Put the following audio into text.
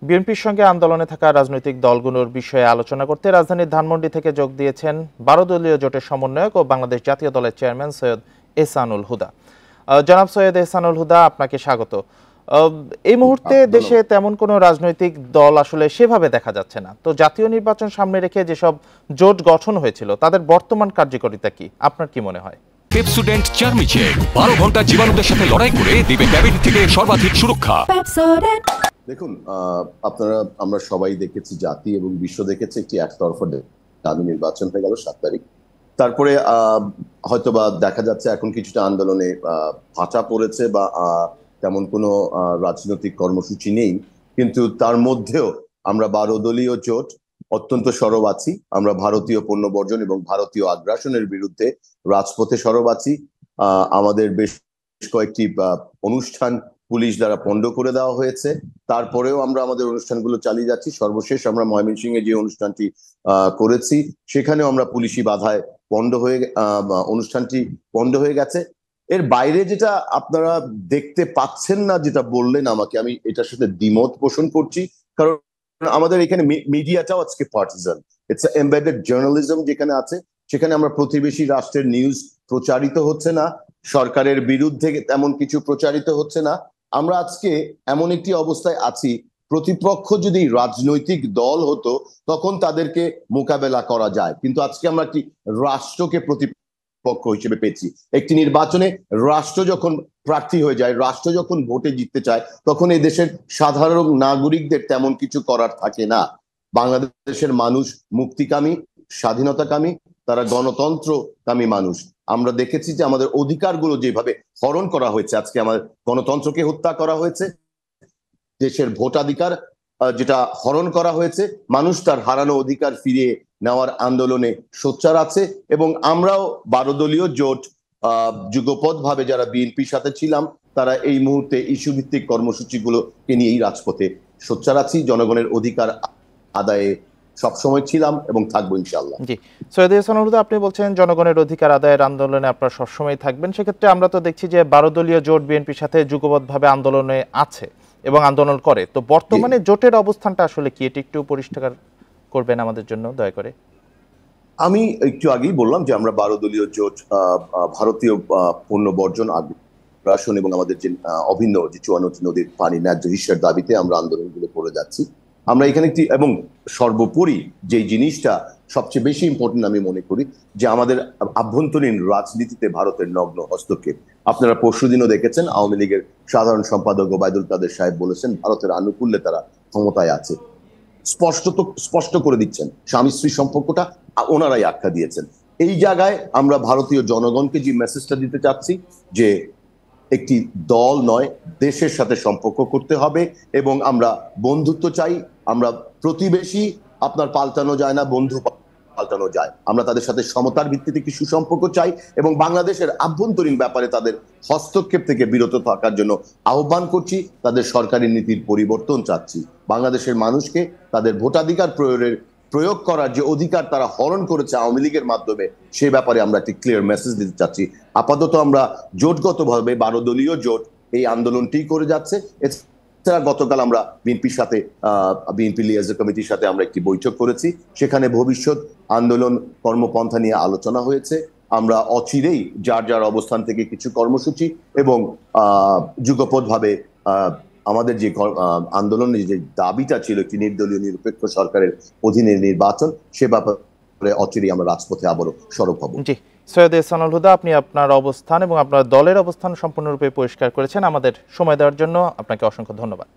বিএনপির সঙ্গে আন্দোলনে থাকা রাজনৈতিক দলগুলোর বিষয়ে আলোচনা করতে রাজধানীর ধানমন্ডি থেকে যোগ দিয়েছেন 12 দলীয় জোটের সমন্বয়ক ও বাংলাদেশ জাতীয় দলের চেয়ারম্যান সৈয়দ এহসানুল হুদা। জনাব সৈয়দ এহসানুল হুদা, আপনাকে স্বাগত। এই মুহূর্তে দেশে তেমন কোনো রাজনৈতিক দল আসলে সেভাবে দেখা যাচ্ছে না, তো জাতীয় নির্বাচন সামনে রেখে যেসব জোট গঠন হয়েছিল তাদের বর্তমান কার্যকারিতা কি, আপনার কি মনে হয়? পেপসোডেন্ট চার্মিচেক 12 ঘন্টা জীবাণুদের সাথে লড়াই করে দিবে ডায়াবেটিস থেকে সর্বাধিক সুরক্ষা। দেখুন, আমরা সবাই দেখেছি, জাতি এবং বিশ্ব দেখেছে একটি একতরফা দামি নির্বাচন হয়ে গেল 7 তারিখ। তারপরে হয়তোবা দেখা যাচ্ছে এখন কিছুটা আন্দোলনে ভাটা পড়েছে বা তেমন কোনো রাজনৈতিক কর্মসূচি নেই, কিন্তু তার মধ্যেও আমরা 12 দলীয় জোট অত্যন্ত সরব আছি। আমরা ভারতীয় পণ্য বর্জন এবং ভারতীয় আগ্রাসনের বিরুদ্ধে রাজপথে সরব আছি। আমাদের বেশ কয়েকটি অনুষ্ঠান পুলিশ দ্বারা পণ্ড করে দেওয়া হয়েছে, তারপরেও আমরা আমাদের অনুষ্ঠানগুলো চালিয়ে যাচ্ছি। সর্বশেষ আমরা ময়মনসিংহে যে অনুষ্ঠানটি করেছি সেখানেও আমরা পুলিশি বাধায় অনুষ্ঠানটি পণ্ড হয়ে গেছে। এর বাইরে যেটা আপনারা দেখতে পাচ্ছেন না, যেটা বললেন আমাকে, আমি এটার সাথে দ্বিমত পোষণ করছি, কারণ আমাদের এখানে মিডিয়াটাও আজকে পার্টিজান। ইটস এমবেডেড জার্নালিজম যেখানে আছে, সেখানে আমরা প্রতিবেশী রাষ্ট্রের নিউজ প্রচারিত হচ্ছে না, সরকারের বিরুদ্ধে তেমন কিছু প্রচারিত হচ্ছে না। আমরা আজকে এমন একটি অবস্থায় আছি, প্রতিপক্ষ যদি রাজনৈতিক দল হতো তখন তাদেরকে মোকাবেলা করা যায়, কিন্তু আজকে আমরা একটি রাষ্ট্রকে প্রতিপক্ষ হিসেবে পেয়েছি। একটি নির্বাচনে রাষ্ট্র যখন প্রার্থী হয়ে যায়, রাষ্ট্র যখন ভোটে জিততে চায়, তখন এই দেশের সাধারণ নাগরিকদের তেমন কিছু করার থাকে না। বাংলাদেশের মানুষ মুক্তিকামী, স্বাধীনতাকামী, তারা গণতন্ত্রকামী মানুষ। আমরা দেখেছি যে আমাদের অধিকারগুলো যেভাবে হরণ করা হয়েছে, আজকে আমাদের গণতন্ত্রকে হত্যা করা হয়েছে, দেশের ভোটাধিকার যেটা হরণ করা হয়েছে, মানুষ তার হারানো অধিকার ফিরিয়ে নেওয়ার আন্দোলনে সোচ্চার আছে। এবং আমরাও 12 দলীয় জোট যুগপৎ ভাবে যারা বিএনপির সাথে ছিলাম, তারা এই মুহূর্তে ইস্যু ভিত্তিক কর্মসূচিগুলোকে নিয়েই রাজপথে সোচ্চার আছি। জনগণের অধিকার আদায়ে সবসময় ছিলাম এবং থাকবো ইনশাআল্লাহ। জি, সৈয়দ এহসানুল হুদা, আপনি বলছেন জনগণের অধিকার আদায়ের আন্দোলনে আপনারা সবসময় থাকবেন। সেক্ষেত্রে আমরা তো দেখছি যে 12 দলীয় জোট বিএনপির সাথে যুগপৎভাবে আন্দোলনে আছে এবং আন্দোলন করে, তো বর্তমানে জোটের অবস্থানটা আসলে কি, এটি একটু পরিষ্কার করবেন আমাদের জন্য দয়া করে? আমি একটু আগেই বললাম যে আমরা 12 দলীয় জোট ভারতীয় পণ্য বর্জন, আগ্রাসন এবং আমাদের যে অভিন্ন যে 54টি নদীর পানি ন্যায্য হিস্যার দাবিতে আমরা আন্দোলনগুলো করে যাচ্ছি। আমরা এখানে একটি, এবং সর্বোপরি যে জিনিসটা সবচেয়ে বেশি ইম্পর্টেন্ট আমি মনে করি, যে আমাদের আভ্যন্তরীণ রাজনীতিতে ভারতের নগ্ন হস্তক্ষেপ। আপনারা পরশুদিনও দেখেছেন, আওয়ামী লীগের সাধারণ সম্পাদক ওবায়দুল কাদের সাহেব বলেছেন ভারতের আনুকূল্যে তারা ক্ষমতায় আছে। স্পষ্ট করে দিচ্ছেন স্বামী স্ত্রী সম্পর্কটা ওনারাই আখ্যা দিয়েছেন। এই জায়গায় আমরা ভারতীয় জনগণকে যে মেসেজটা দিতে চাচ্ছি, যে একটি দল নয়, দেশের সাথে সম্পর্ক করতে হবে এবং আমরা বন্ধুত্ব চাই। আমরা প্রতিবেশী আপনার পাল্টানো যায় না, বন্ধু পাল্টানো যায়। আমরা তাদের সাথে সমতার ভিত্তিতে একটি সুসম্পর্ক চাই এবং বাংলাদেশের আভ্যন্তরীণ ব্যাপারে তাদের হস্তক্ষেপ থেকে বিরত থাকার জন্য আহ্বান করছি। তাদের সরকারি নীতির পরিবর্তন চাচ্ছি। বাংলাদেশের মানুষকে তাদের ভোটাধিকার প্রয়োগ করার যে অধিকার তারা হরণ করেছে আওয়ামী লীগের মাধ্যমে, সে ব্যাপারে আমরা একটি ক্লিয়ার মেসেজ দিতে চাচ্ছি। আপাতত আমরা জোটগতভাবে 12 দলীয় জোট এই আন্দোলনটি করে যাচ্ছে। এছাড়া গতকাল আমরা বিএনপি লিয়াজো কমিটির সাথে আমরা একটি বৈঠক করেছি, সেখানে ভবিষ্যৎ আন্দোলন কর্মপন্থা নিয়ে আলোচনা হয়েছে। আমরা অচিরেই যার যার অবস্থান থেকে কিছু কর্মসূচি এবং যুগপৎভাবে আমাদের যে আন্দোলনের যে দাবিটা ছিল একটি নির্দলীয় নিরপেক্ষ সরকারের অধীনে নির্বাচন, সে ব্যাপারে অচিরেই আমরা রাজপথে আবারও সরব হব। জি, সৈয়দ এহসানুল হুদা, আপনি আপনার অবস্থান এবং আপনার দলের অবস্থান সম্পূর্ণরূপে পরিষ্কার করেছেন। আমাদের সময় দেওয়ার জন্য আপনাকে অসংখ্য ধন্যবাদ।